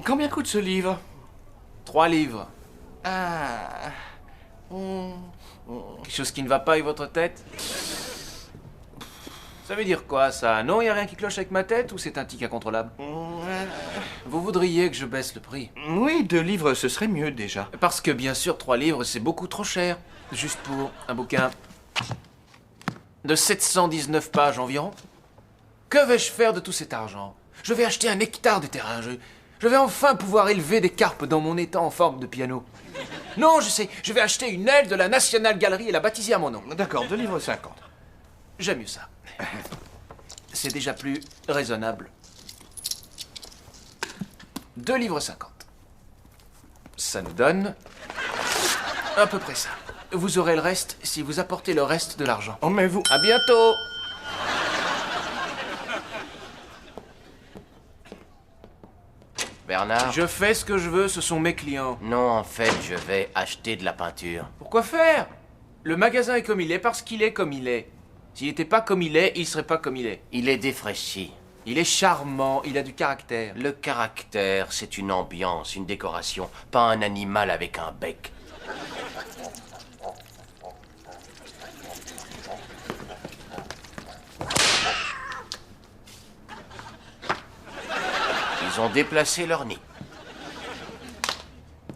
Combien coûte ce livre? 3 livres. Ah... Quelque chose qui ne va pas avec votre tête? Ça veut dire quoi, ça? Non, y a rien qui cloche avec ma tête ou c'est un tic incontrôlable? Vous voudriez que je baisse le prix? Oui, 2 livres, ce serait mieux déjà. Parce que bien sûr, 3 livres, c'est beaucoup trop cher. Juste pour un bouquin de 719 pages environ. Que vais-je faire de tout cet argent? Je vais acheter un hectare de terrain. Je vais enfin pouvoir élever des carpes dans mon étang en forme de piano. Non, je sais, je vais acheter une aile de la National Gallery et la baptiser à mon nom. D'accord, 2 livres 50. J'aime mieux ça. C'est déjà plus raisonnable. 2 livres 50. Ça nous donne à peu près ça. Vous aurez le reste si vous apportez le reste de l'argent. Oh, mais vous... À bientôt! Bernard? Je fais ce que je veux, ce sont mes clients. Non, en fait, je vais acheter de la peinture. Pourquoi faire? Le magasin est comme il est parce qu'il est comme il est. S'il n'était pas comme il est, il serait pas comme il est. Il est défraîchi. Il est charmant, il a du caractère. Le caractère, c'est une ambiance, une décoration, pas un animal avec un bec. Ils ont déplacé leur nid.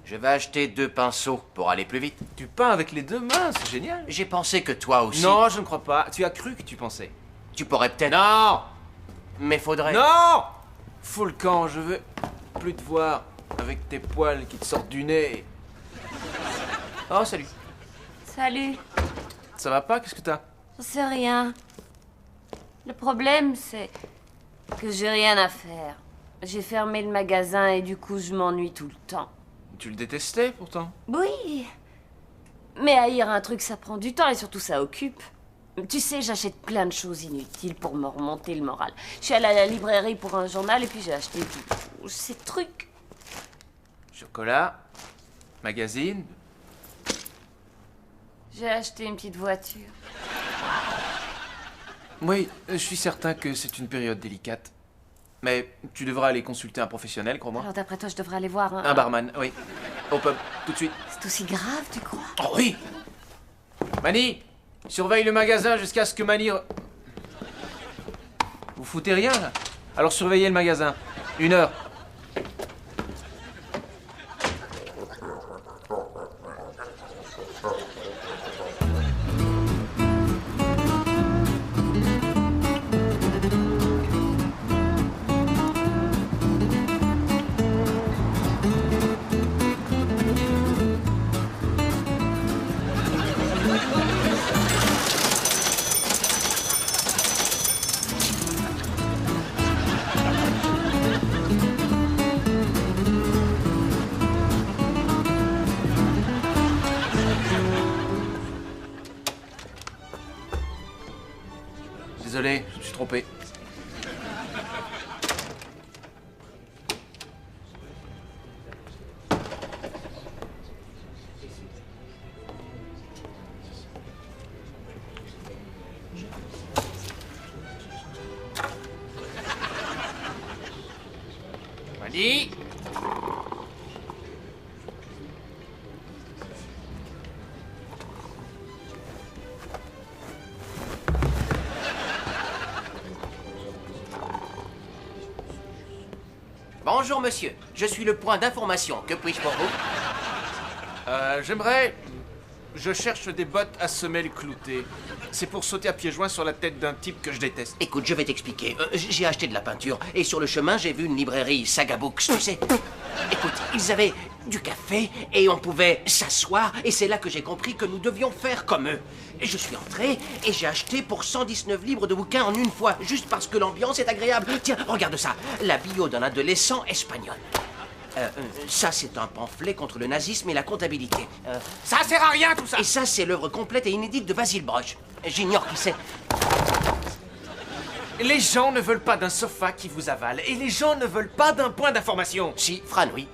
Je vais acheter 2 pinceaux pour aller plus vite. Tu peins avec les 2 mains, c'est génial. J'ai pensé que toi aussi... Non, je ne crois pas. Tu as cru que tu pensais. Tu pourrais peut-être... Non! Mais faudrait... Non! Fous le camp, je veux plus te voir avec tes poils qui te sortent du nez. Oh, salut. Salut. Ça va pas? Qu'est-ce que t'as? Je sais rien. Le problème, c'est que j'ai rien à faire. J'ai fermé le magasin et du coup, je m'ennuie tout le temps. Tu le détestais, pourtant. Oui. Mais haïr un truc, ça prend du temps et surtout, ça occupe. Tu sais, j'achète plein de choses inutiles pour me remonter le moral. Je suis allée à la librairie pour un journal et puis j'ai acheté tous ces trucs. Chocolat, magazine. J'ai acheté une petite voiture. Oui, je suis certain que c'est une période délicate. Mais tu devras aller consulter un professionnel, crois-moi. Alors d'après toi, je devrais aller voir Un barman, oui. Au pub, tout de suite. C'est aussi grave, tu crois? Oh oui! Mani, surveille le magasin jusqu'à ce que Mani... Vous foutez rien, là? Alors surveillez le magasin. 1 heure. Désolé, je me suis trompé. Mani? Bonjour, monsieur. Je suis le point d'information. Que puis-je pour vous? J'aimerais... Je cherche des bottes à semelles cloutées. C'est pour sauter à pieds joints sur la tête d'un type que je déteste. Écoute, je vais t'expliquer. J'ai acheté de la peinture et sur le chemin, j'ai vu une librairie Saga Books, tu sais. Écoute, ils avaient du café et on pouvait s'asseoir et c'est là que j'ai compris que nous devions faire comme eux. Et je suis entré et j'ai acheté pour 119 livres de bouquins en une fois, juste parce que l'ambiance est agréable. Tiens, regarde ça, la bio d'un adolescent espagnol. Ça, c'est un pamphlet contre le nazisme et la comptabilité. Ça sert à rien, tout ça! Et ça, c'est l'œuvre complète et inédite de Basile Broche. J'ignore qui c'est. Les gens ne veulent pas d'un sofa qui vous avale, et les gens ne veulent pas d'un point d'information. Si, Fran, oui.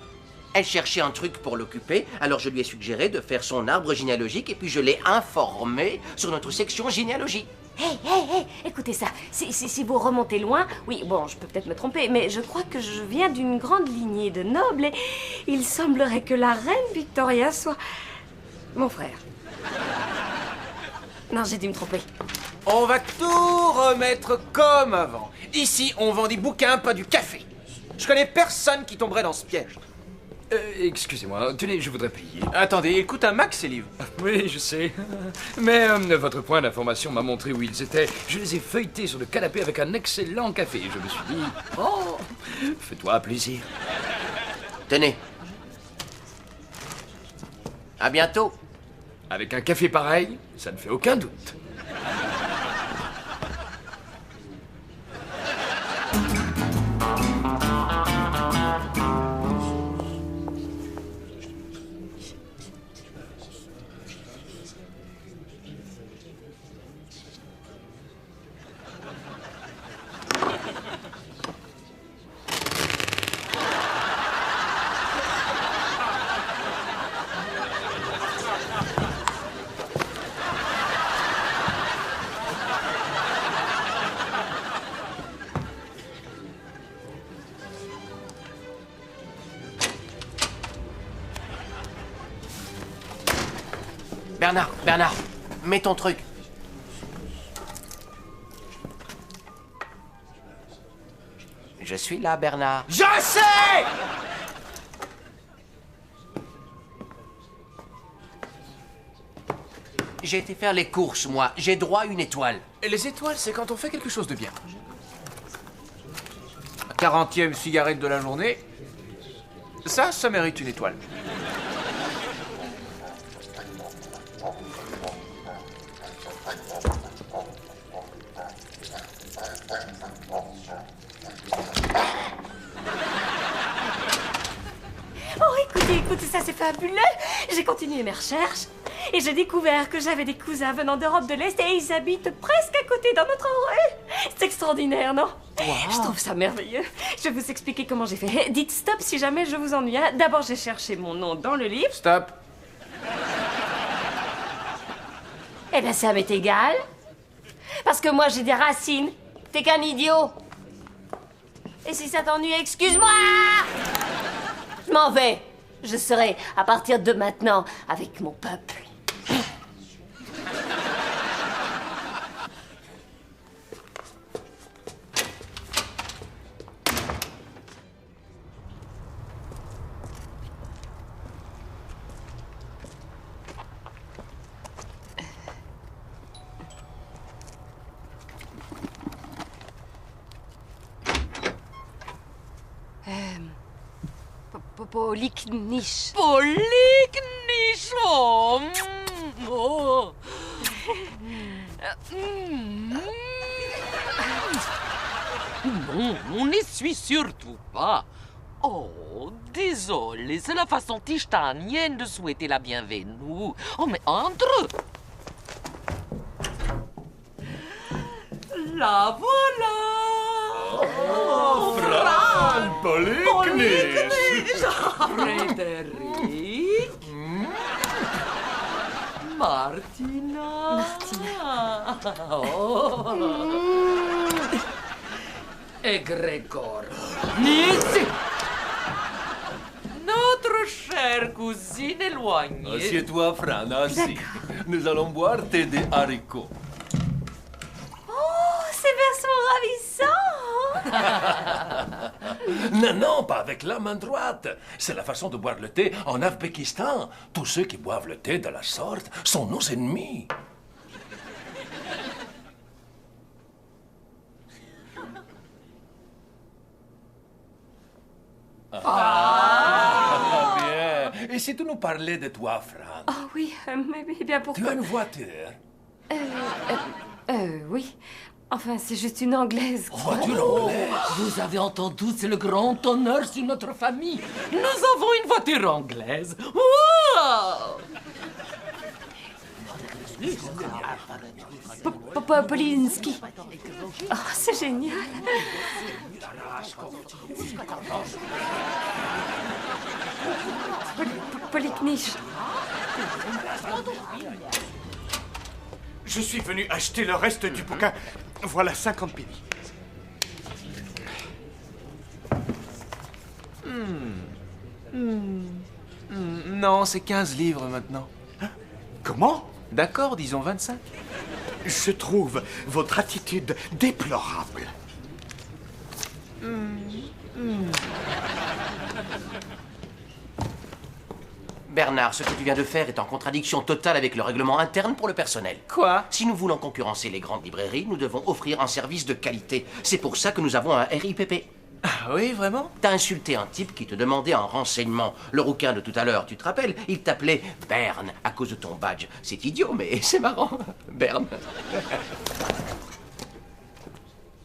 Elle cherchait un truc pour l'occuper, alors je lui ai suggéré de faire son arbre généalogique et puis je l'ai informé sur notre section généalogie. Écoutez ça. Si vous remontez loin, oui, bon, je peux peut-être me tromper, mais je crois que je viens d'une grande lignée de nobles et il semblerait que la reine Victoria soit mon frère. Non, j'ai dû me tromper. On va tout remettre comme avant. Ici, on vend des bouquins, pas du café. Je connais personne qui tomberait dans ce piège. Excusez-moi, tenez, je voudrais payer. Attendez, il coûte un max ces livres. Oui, je sais. Mais votre point d'information m'a montré où ils étaient. Je les ai feuilletés sur le canapé avec un excellent café. Je me suis dit, oh, fais-toi plaisir. Tenez. À bientôt. Avec un café pareil, ça ne fait aucun doute. Bernard, mets ton truc. Je suis là, Bernard. Je sais! J'ai été faire les courses, moi. J'ai droit à une étoile. Et les étoiles, c'est quand on fait quelque chose de bien. 40e cigarette de la journée. Ça mérite une étoile. Écoutez, ça c'est fabuleux. J'ai continué mes recherches et j'ai découvert que j'avais des cousins venant d'Europe de l'Est et ils habitent presque à côté dans notre rue. C'est extraordinaire, non? Wow. Je trouve ça merveilleux. Je vais vous expliquer comment j'ai fait. Dites stop si jamais je vous ennuie. D'abord, j'ai cherché mon nom dans le livre. Stop. Eh bien, ça m'est égal. Parce que moi, j'ai des racines. T'es qu'un idiot. Et si ça t'ennuie, excuse-moi! Je m'en vais. Je serai, à partir de maintenant, avec mon peuple. Poliknish. Poliknish. Oh. Oh. Non, on n'y suis surtout pas. Oh, désolé, c'est la façon tichtanienne de souhaiter la bienvenue. Oh, mais entre. La voilà. Oh, Fran Poliknish. Frédéric. Martina. Oh. Et Grégor. Ici. Notre chère cousine éloignée. Assieds-toi, Fran, assis. Nous allons boire thé des haricots. Oh, ces vers sont ravissants. Non, pas avec la main droite. C'est la façon de boire le thé en Ouzbékistan. Tous ceux qui boivent le thé de la sorte sont nos ennemis. Bien. Et si tu nous parlais de toi, Fran? Oh oui, mais bien Tu pourquoi? as une voiture? Oui. Enfin, c'est juste une anglaise. Voiture anglaise? Vous avez entendu, c'est le grand honneur sur notre famille. Nous avons une voiture anglaise. Wow! Polinski. Oh, c'est génial. Poliknish. Je suis venu acheter le reste du bouquin. Voilà 50 pennies. Non, c'est 15 livres maintenant. Comment? D'accord, disons 25. Je trouve votre attitude déplorable. Bernard, ce que tu viens de faire est en contradiction totale avec le règlement interne pour le personnel. Quoi? Si nous voulons concurrencer les grandes librairies, nous devons offrir un service de qualité. C'est pour ça que nous avons un RIPP. Ah oui, vraiment? T'as insulté un type qui te demandait un renseignement. Le rouquin de tout à l'heure, tu te rappelles? Il t'appelait Bern à cause de ton badge. C'est idiot, mais c'est marrant. Bern.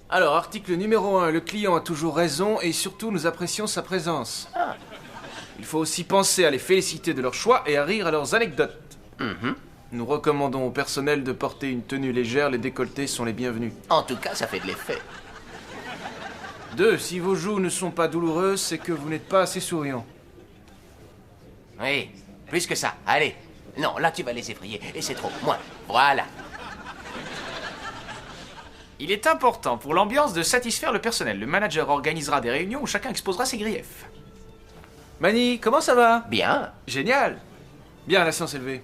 Alors, article numéro 1, le client a toujours raison et surtout nous apprécions sa présence. Il faut aussi penser à les féliciter de leur choix et à rire à leurs anecdotes. Nous recommandons au personnel de porter une tenue légère, les décolletés sont les bienvenus. En tout cas, ça fait de l'effet. 2, si vos joues ne sont pas douloureuses, c'est que vous n'êtes pas assez souriant. Oui, plus que ça. Allez. Non, là, tu vas les effrayer. Et c'est trop. Moins. Voilà. Il est important pour l'ambiance de satisfaire le personnel. Le manager organisera des réunions où chacun exposera ses griefs. Mani, comment ça va? Bien. Génial. Bien, la séance est levée.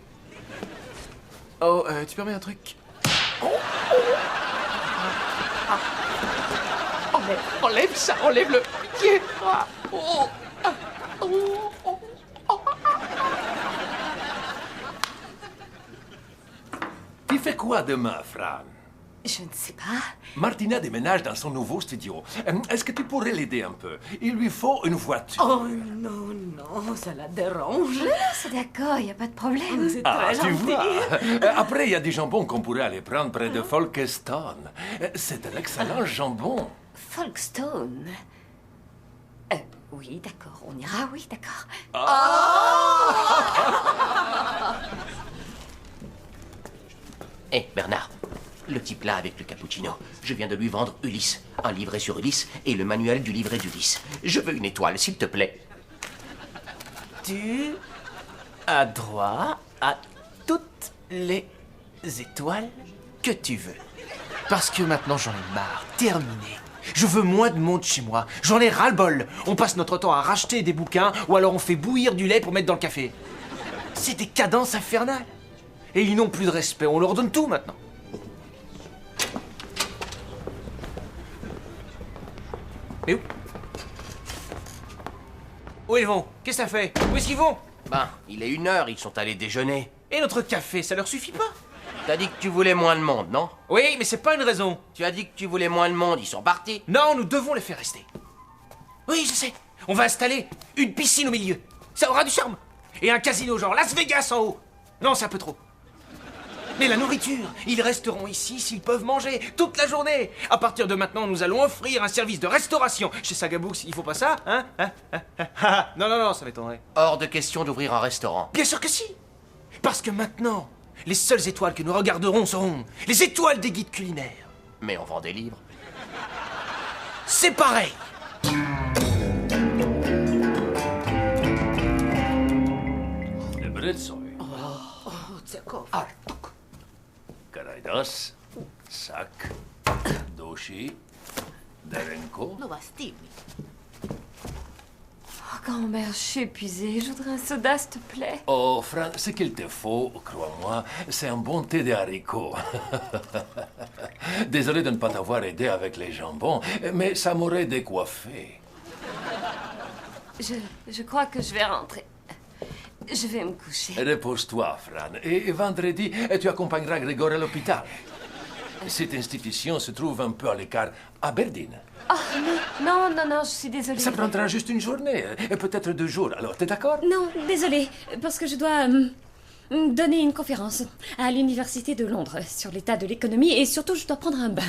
Oh, tu permets un truc? Enlève ça, enlève le pied. Tu fais quoi demain, Fran? Je ne sais pas. Martina déménage dans son nouveau studio. Est-ce que tu pourrais l'aider un peu? Il lui faut une voiture. Oh non, non, ça la dérange. C'est d'accord, il n'y a pas de problème. C'est Ah, très tu gentil. vois. Après, il y a des jambons qu'on pourrait aller prendre près de Folkestone. C'est de l'excellent jambon. Folkestone. Oui, d'accord, on ira, oui, d'accord. Hé, Bernard. Le type là avec le cappuccino. Je viens de lui vendre Ulysse. Un livret sur Ulysse et le manuel du livret d'Ulysse. Je veux une étoile, s'il te plaît. Tu as droit à toutes les étoiles que tu veux. Parce que maintenant j'en ai marre, terminé. Je veux moins de monde chez moi. J'en ai ras-le-bol. On passe notre temps à racheter des bouquins ou alors on fait bouillir du lait pour mettre dans le café. C'est des cadences infernales. Et ils n'ont plus de respect. On leur donne tout maintenant. Mais où? Où ils vont? Qu'est-ce que ça fait? Où est-ce qu'ils vont? Ben, il est 1h, ils sont allés déjeuner. Et notre café, ça leur suffit pas? T'as dit que tu voulais moins de monde, non? Oui, mais c'est pas une raison. Tu as dit que tu voulais moins de monde, ils sont partis. Non, nous devons les faire rester. Oui, je sais. On va installer une piscine au milieu. Ça aura du charme. Et un casino genre Las Vegas en haut. Non, c'est un peu trop. Mais la nourriture, ils resteront ici s'ils peuvent manger toute la journée. À partir de maintenant, nous allons offrir un service de restauration. Chez Sagabooks, il faut pas ça, hein? Non, non, non, ça m'étonnerait. Hors de question d'ouvrir un restaurant. Bien sûr que si. Parce que maintenant, les seules étoiles que nous regarderons seront les étoiles des guides culinaires. Mais on vend des livres. C'est pareil. Britsoi. Karaidas. Sak. Doshi. Darenko. Oh, grand-mère, je suis épuisée. Je voudrais un soda, s'il te plaît. Oh, Fran, ce qu'il te faut, crois-moi, c'est un bon thé de haricots. Désolé de ne pas t'avoir aidé avec les jambons, mais ça m'aurait décoiffé. Je crois que je vais rentrer. Je vais me coucher. Repose-toi, Fran. Et vendredi, tu accompagneras Grégor à l'hôpital. Cette institution se trouve un peu à l'écart, à Berdine. Oh, non, non, non, non, je suis désolée. Ça prendra juste une journée, et peut-être 2 jours. Alors, t'es d'accord? Non, désolée, parce que je dois donner une conférence à l'Université de Londres sur l'état de l'économie et surtout je dois prendre un bain.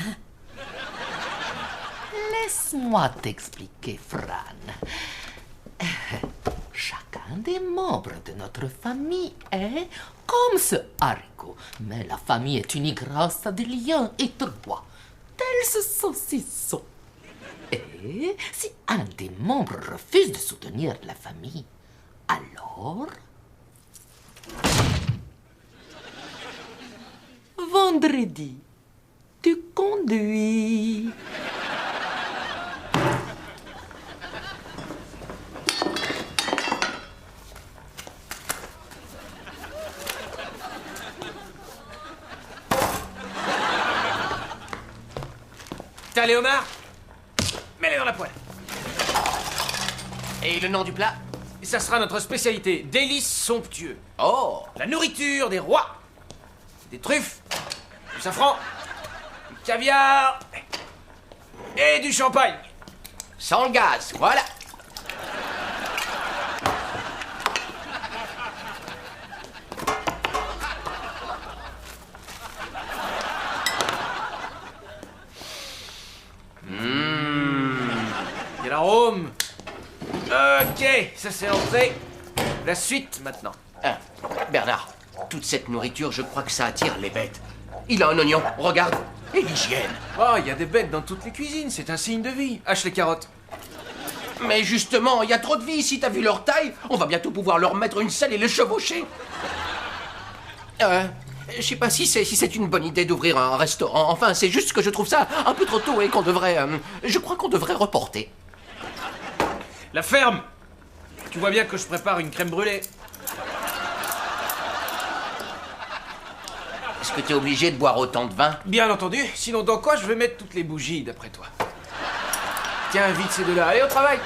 Laisse-moi t'expliquer, Fran. Chacun des membres de notre famille est comme ce haricot. Mais la famille est unie grâce à des liens étroits, tels ce saucisson. Et si un des membres refuse de soutenir la famille, alors vous vendredi. Tu conduis. T'as Léomar? Mets-les dans la poêle. Et le nom du plat? Et ça sera notre spécialité, délices somptueux. Oh! La nourriture des rois. Des truffes, du safran, du caviar et du champagne. Sans le gaz, voilà. Quel arôme. Ok, ça c'est l'entrée. La suite maintenant. Hein, Bernard, toute cette nourriture, je crois que ça attire les bêtes. Il a un oignon, regarde. Et l'hygiène. Oh, il y a des bêtes dans toutes les cuisines, c'est un signe de vie. Hache les carottes. Mais justement, il y a trop de vie ici, t'as vu leur taille? On va bientôt pouvoir leur mettre une selle et les chevaucher. Je sais pas si c'est une bonne idée d'ouvrir un restaurant. Enfin, c'est juste que je trouve ça un peu trop tôt et qu'on devrait... je crois qu'on devrait reporter. La ferme. Tu vois bien que je prépare une crème brûlée. Est-ce que t'es obligé de boire autant de vin? Bien entendu, sinon dans quoi je vais mettre toutes les bougies d'après toi? Tiens, vite ces deux-là, allez au travail.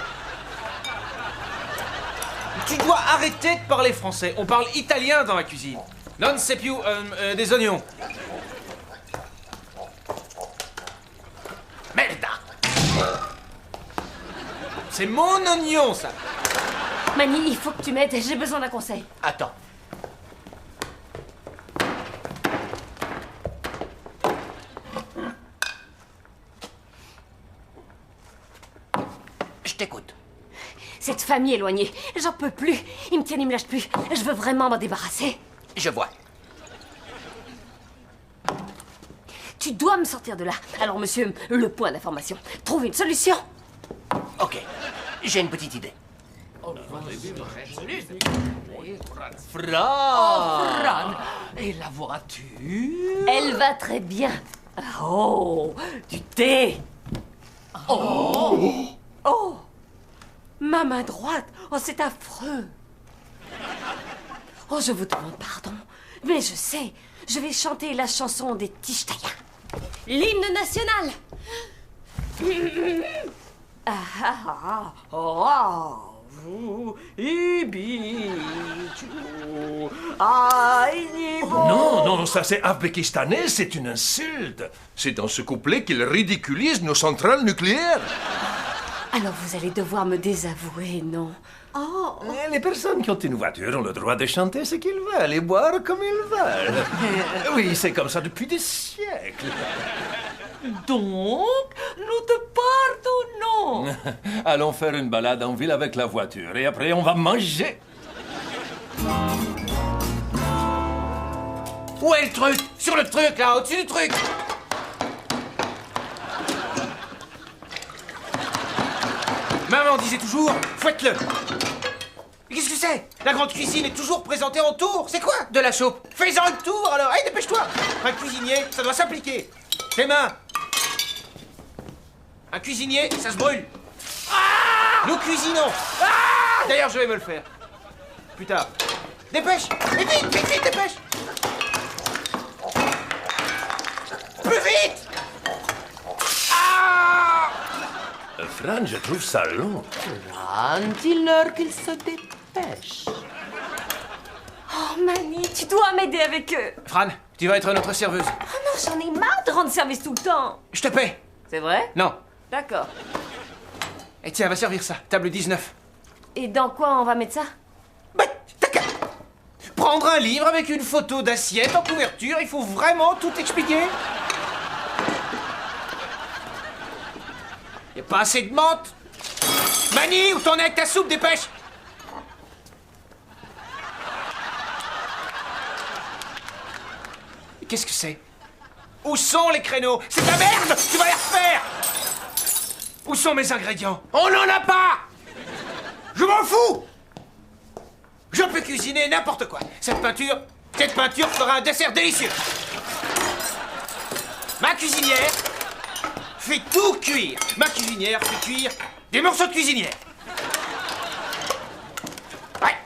Tu dois arrêter de parler français, on parle italien dans la cuisine. Non, c'est più, des oignons. Merda! C'est mon oignon, ça. Mani, il faut que tu m'aides, j'ai besoin d'un conseil. Attends. Je t'écoute. Cette famille éloignée, j'en peux plus. Ils me tiennent, ils me lâchent plus. Je veux vraiment m'en débarrasser. Je vois. Tu dois me sortir de là. Alors, monsieur, le point d'information. Trouve une solution. Ok, j'ai une petite idée. Fran, et la voiture? Elle va très bien. Oh, du thé. Oh. Oh. Ma main droite. Oh, c'est affreux. Oh, je vous demande pardon. Mais je sais, je vais chanter la chanson des Tichtaïens. L'hymne national. Ah, ah, ah, oh, ah, vous, ibitu, ah, Non, non, ça c'est afghanistanais, c'est une insulte. C'est dans ce couplet qu'il ridiculise nos centrales nucléaires. Alors vous allez devoir me désavouer, non? Oh. Les personnes qui ont une voiture ont le droit de chanter ce qu'ils veulent et boire comme ils veulent. Oui, c'est comme ça depuis des siècles. Donc, nous te pardonnons. Allons faire une balade en ville avec la voiture et après on va manger. Où est le truc? Sur le truc, là, au-dessus du truc. Maman disait toujours, fouette-le. Mais qu'est-ce que c'est? La grande cuisine est toujours présentée en tour, c'est quoi? De la soupe. Fais-en une tour, alors. Allez, dépêche-toi. Un cuisinier, ça doit s'appliquer. Tes mains. Un cuisinier, ça se brûle. Ah! Nous cuisinons. Ah! D'ailleurs, je vais me le faire. Plus tard. Dépêche. Et vite, vite, vite, dépêche. Plus vite. Ah! Fran, je trouve ça long. Fran, dis-leur qu'il se dépêche. Oh, Mani, tu dois m'aider avec eux. Fran, tu vas être notre serveuse. Oh non, j'en ai marre de rendre service tout le temps. Je te paie. C'est vrai? Non. D'accord. Et tiens, va servir ça. Table 19. Et dans quoi on va mettre ça? Bah, t'as qu'à prendre un livre avec une photo d'assiette en couverture. Il faut vraiment tout expliquer. Y a pas assez de menthe. Mani, où t'en es avec ta soupe, dépêche. Qu'est-ce que c'est? Où sont les créneaux? C'est ta merde. Tu vas les refaire. Où sont mes ingrédients? On n'en a pas. Je m'en fous. Je peux cuisiner n'importe quoi. Cette peinture fera un dessert délicieux. cuisinière fait tout cuire. Ma cuisinière fait cuire des morceaux de cuisinière. Ouais.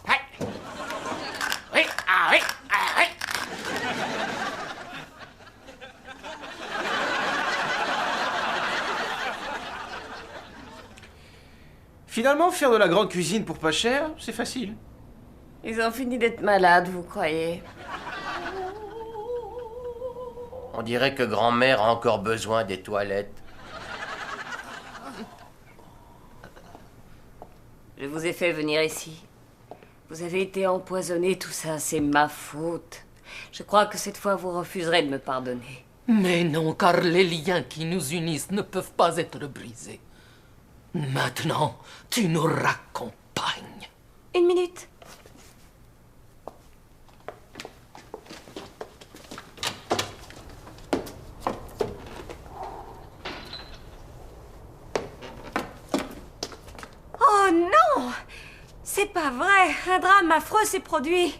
Ouais. Oui, ah oui, ah oui. Finalement, faire de la grande cuisine pour pas cher, c'est facile. Ils ont fini d'être malades, vous croyez? On dirait que grand-mère a encore besoin des toilettes. Je vous ai fait venir ici. Vous avez été empoisonné, tout ça, c'est ma faute. Je crois que cette fois, vous refuserez de me pardonner. Mais non, car les liens qui nous unissent ne peuvent pas être brisés. Maintenant, tu nous raccompagnes. Une minute. Oh non! C'est pas vrai! Un drame affreux s'est produit!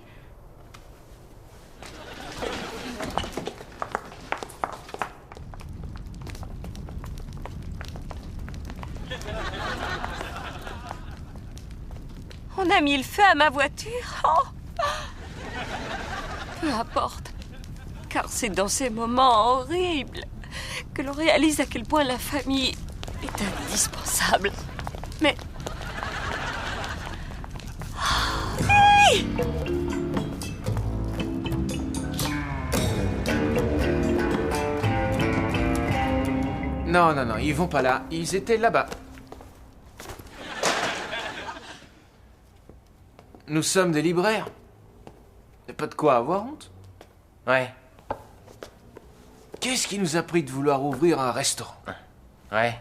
On a mis le feu à ma voiture. Oh. Peu importe. Car c'est dans ces moments horribles que l'on réalise à quel point la famille est indispensable. Mais... Hey! Non, non, non, ils vont pas là. Ils étaient là-bas. Nous sommes des libraires. Y'a pas de quoi avoir honte. Ouais, Qu'est-ce qui nous a pris de vouloir ouvrir un restaurant? ouais.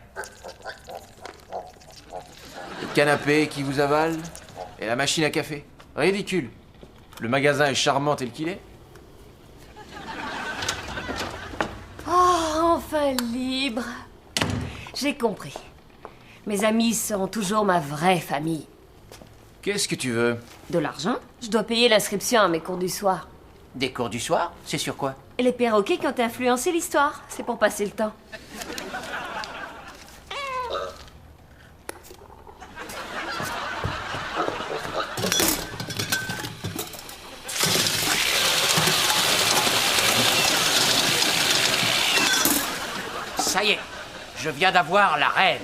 Le canapé qui vous avale et la machine à café. Ridicule. Le magasin est charmant tel qu'il est. Oh, enfin libre. J'ai compris. Mes amis sont toujours ma vraie famille. Qu'est-ce que tu veux? De l'argent? Je dois payer l'inscription à mes cours du soir. Des cours du soir? C'est sur quoi? Et les perroquets qui ont influencé l'histoire. C'est pour passer le temps. Ça y est, je viens d'avoir la reine.